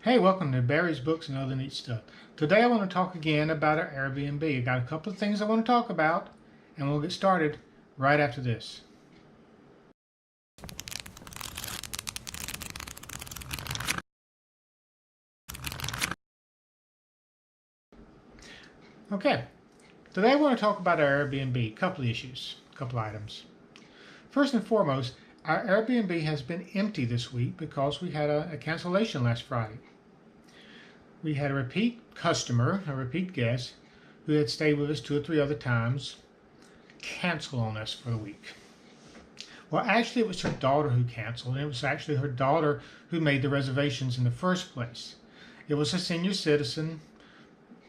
Hey, welcome to Barry's Books and Other Neat Stuff. Today I want to talk again about our Airbnb. I got a couple of things I want to talk about, and we'll get started right after this. Okay, today I want to talk about our Airbnb. A couple of issues, a couple of items. First and foremost, our Airbnb has been empty this week because we had a cancellation last Friday. We had a repeat customer, a repeat guest, who had stayed with us 2 or 3 other times, cancel on us for the week. Well, actually, it was her daughter who canceled, and it was actually her daughter who made the reservations in the first place. It was a senior citizen,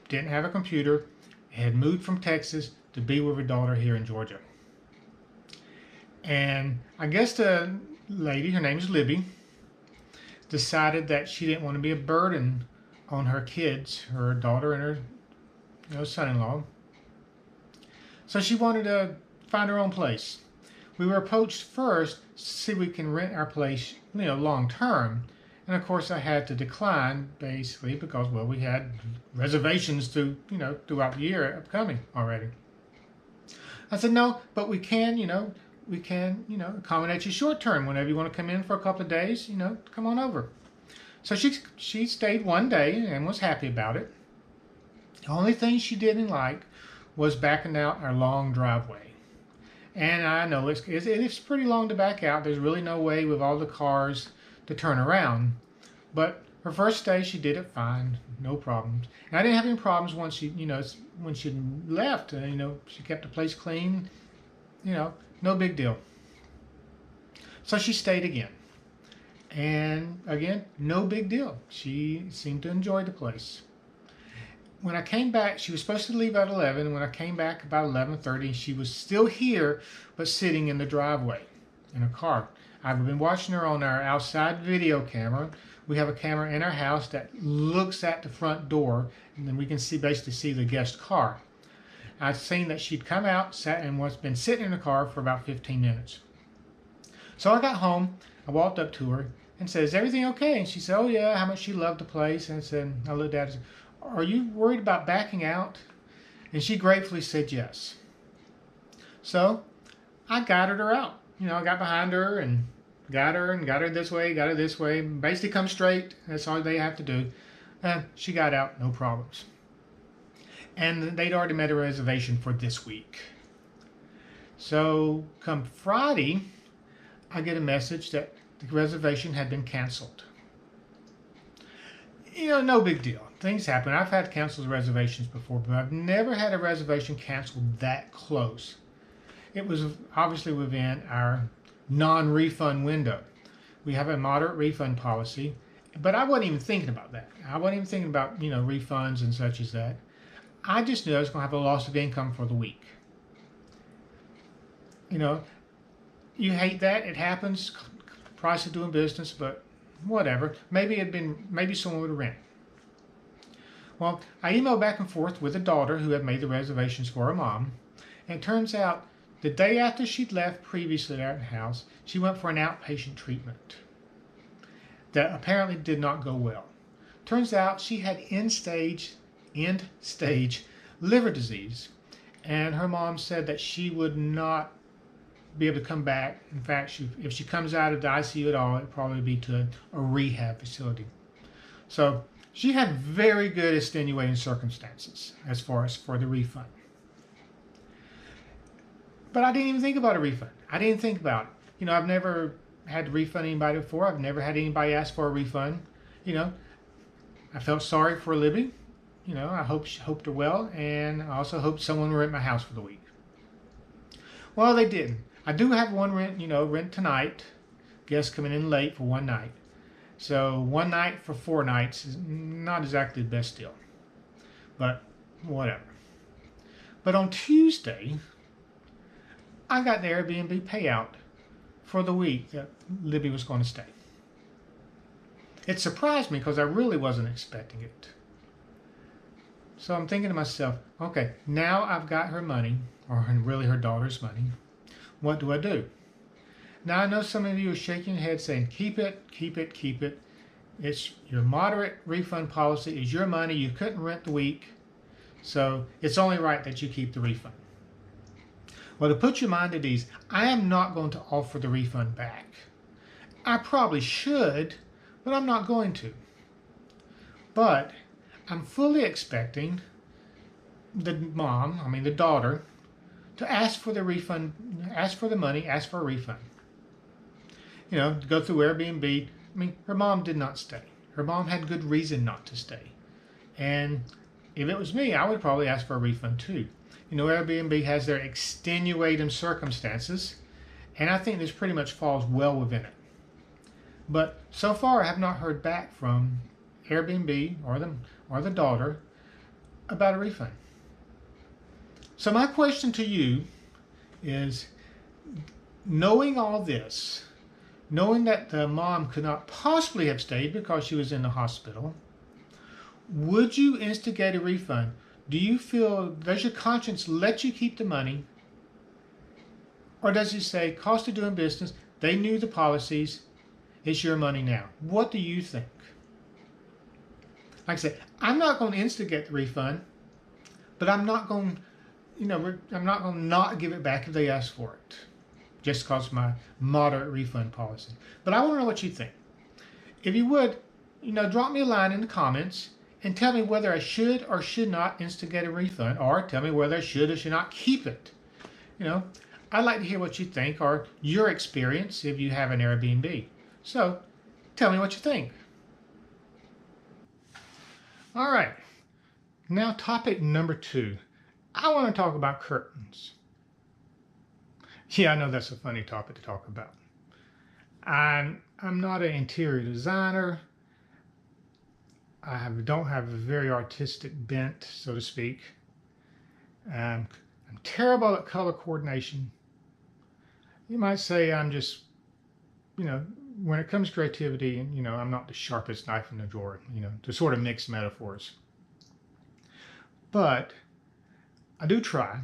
didn't have a computer, had moved from Texas to be with her daughter here in Georgia. And I guess the lady, her name is Libby, decided that she didn't want to be a burden on her kids, her daughter and her son-in-law. So she wanted to find her own place. We were approached first to see if we can rent our place, long term. And of course I had to decline basically because, well, we had reservations throughout the year upcoming already. I said, no, but we can accommodate you short term. Whenever you want to come in for a couple of days, come on over. So she stayed one day and was happy about it. The only thing she didn't like was backing out our long driveway. And I know it's pretty long to back out. There's really no way with all the cars to turn around. But her first day, she did it fine, no problems. And I didn't have any problems once when she left. She kept the place clean. No big deal. So she stayed again. And again, no big deal. She seemed to enjoy the place. When I came back, she was supposed to leave at 11. When I came back about 11:30, she was still here, but sitting in the driveway in her car. I've been watching her on our outside video camera. We have a camera in our house that looks at the front door, and then we can basically see the guest car. I've seen that she'd come out, sat, and been sitting in the car for about 15 minutes. So I got home, I walked up to her and said, "Is everything okay?" And she said, "Oh yeah," how much she loved the place. And I looked at her and said, "Are you worried about backing out?" And she gratefully said yes. So I guided her out. I got behind her and got her this way. Basically come straight. That's all they have to do. And she got out, no problems. And they'd already made a reservation for this week. So come Friday, I get a message that the reservation had been canceled. No big deal. Things happen. I've had canceled reservations before, but I've never had a reservation canceled that close. It was obviously within our non-refund window. We have a moderate refund policy, but I wasn't even thinking about that. I wasn't even thinking about, refunds and such as that. I just knew I was going to have a loss of income for the week. You hate that. It happens. Price of doing business, but whatever. Maybe someone would rent. Well, I emailed back and forth with the daughter who had made the reservations for her mom. And it turns out the day after she'd left previously at the house, she went for an outpatient treatment that apparently did not go well. Turns out she had end-stage liver disease. And her mom said that she would not be able to come back. In fact, if she comes out of the ICU at all, it'd probably be to a rehab facility. So she had very good extenuating circumstances as far as for the refund. But I didn't even think about a refund. I didn't think about it. I've never had to refund anybody before. I've never had anybody ask for a refund. I felt sorry for Libby. I hoped her well, and I also hoped someone would rent my house for the week. Well, they didn't. I do have one rent tonight. Guests coming in late for one night. So one night for 4 nights is not exactly the best deal. But whatever. But on Tuesday, I got the Airbnb payout for the week that Libby was going to stay. It surprised me because I really wasn't expecting it. So I'm thinking to myself, okay, now I've got her money, or really her daughter's money. What do I do? Now I know some of you are shaking your head saying, keep it, keep it, keep it. It's your moderate refund policy is your money. You couldn't rent the week, so it's only right that you keep the refund. Well, to put your mind at ease, I am not going to offer the refund back. I probably should, but I'm not going to. But I'm fully expecting the the daughter, to ask for the refund, ask for the money, ask for a refund. To go through Airbnb. Her mom did not stay. Her mom had good reason not to stay. And if it was me, I would probably ask for a refund too. Airbnb has their extenuating circumstances, and I think this pretty much falls well within it. But so far, I have not heard back from Airbnb or the daughter about a refund. So my question to you is, knowing all this, knowing that the mom could not possibly have stayed because she was in the hospital, would you instigate a refund? Do you feel, does your conscience let you keep the money? Or does it say, cost of doing business, they knew the policies, it's your money now? What do you think? Like I said, I'm not going to instigate the refund, but I'm not going to not give it back if they ask for it, just because of my moderate refund policy. But I want to know what you think. If you would, drop me a line in the comments and tell me whether I should or should not instigate a refund, or tell me whether I should or should not keep it. I'd like to hear what you think, or your experience if you have an Airbnb. So tell me what you think. All right, now topic number 2. I want to talk about curtains. Yeah, I know that's a funny topic to talk about. I'm not an interior designer. I don't have a very artistic bent, so to speak. I'm terrible at color coordination. You might say I'm just, when it comes to creativity, I'm not the sharpest knife in the drawer, to sort of mix metaphors. But I do try,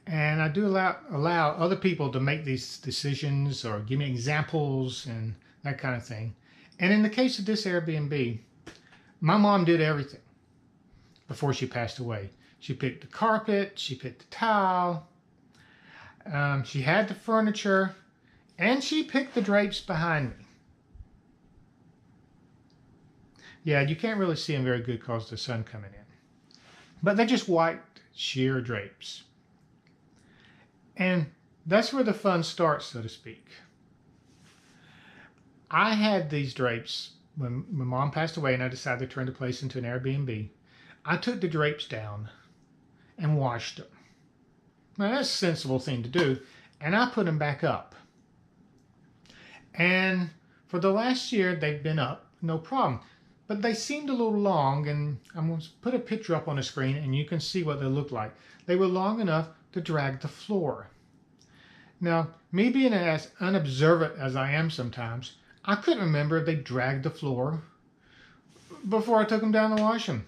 and I do allow other people to make these decisions or give me examples and that kind of thing. And in the case of this Airbnb, my mom did everything before she passed away. She picked the carpet, she picked the tile, she had the furniture, and she picked the drapes behind me. Yeah, you can't really see them very good because of the sun coming in. But they're just white sheer drapes. And that's where the fun starts, so to speak. I had these drapes when my mom passed away and I decided to turn the place into an Airbnb. I took the drapes down and washed them. Now that's a sensible thing to do. And I put them back up. And for the last year, they've been up, no problem. But they seemed a little long, and I'm going to put a picture up on the screen and you can see what they look like. They were long enough to drag the floor. Now, me being as unobservant as I am sometimes, I couldn't remember if they dragged the floor before I took them down to wash them.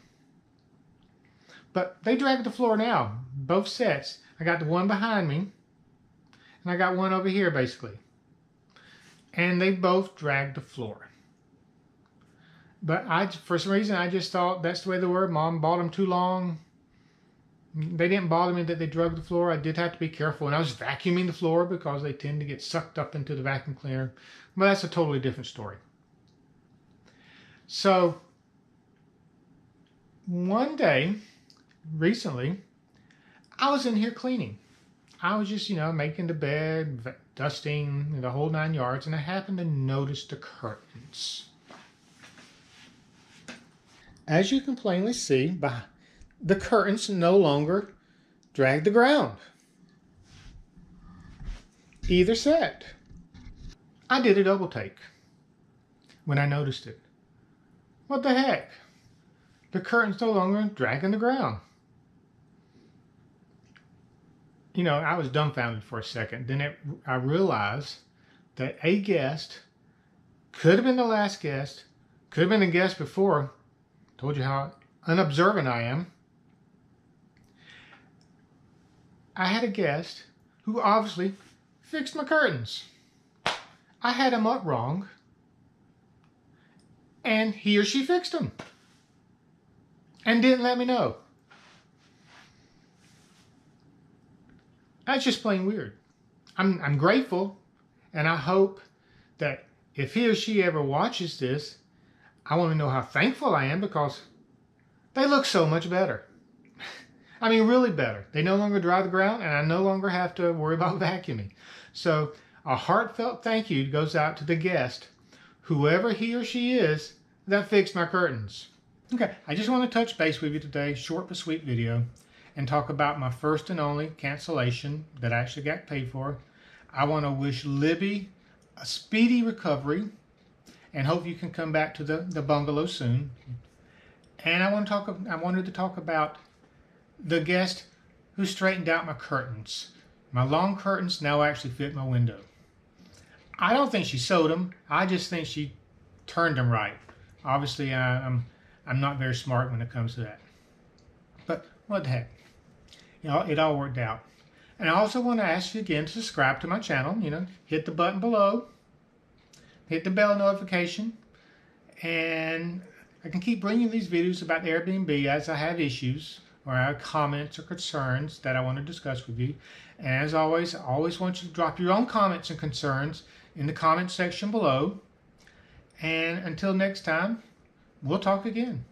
But they dragged the floor now, both sets. I got the one behind me, and I got one over here basically. And they both dragged the floor. But for some reason, I just thought that's the way they were. Mom bought them too long. They didn't bother me that they drug the floor. I did have to be careful. And I was vacuuming the floor because they tend to get sucked up into the vacuum cleaner. But that's a totally different story. So, one day, recently, I was in here cleaning. I was just, making the bed, dusting, the whole 9 yards. And I happened to notice the curtains. As you can plainly see, the curtains no longer drag the ground. Either set. I did a double take when I noticed it. What the heck? The curtains no longer dragging the ground. I was dumbfounded for a second. Then I realized that a guest could have been the last guest, could have been the guest before. Told you how unobservant I am. I had a guest who obviously fixed my curtains. I had them up wrong. and he or she fixed them and didn't let me know. That's just plain weird. I'm grateful, and I hope that if he or she ever watches this, I want to know how thankful I am, because they look so much better. I mean, really better. They no longer dry the ground, and I no longer have to worry about vacuuming. So a heartfelt thank you goes out to the guest, whoever he or she is, that fixed my curtains. Okay, I just want to touch base with you today, short but sweet video, and talk about my first and only cancellation that I actually got paid for. I want to wish Libby a speedy recovery and hope you can come back to the bungalow soon. And I wanted to talk about the guest who straightened out my curtains. My long curtains now actually fit my window. I don't think she sewed them. I just think she turned them right. Obviously, I'm not very smart when it comes to that. But what the heck? You know, it all worked out. And I also want to ask you again to subscribe to my channel. You know, hit the button below. Hit the bell notification. And I can keep bringing these videos about Airbnb as I have issues or I have comments or concerns that I want to discuss with you. And as always, I always want you to drop your own comments and concerns in the comment section below. And until next time, we'll talk again.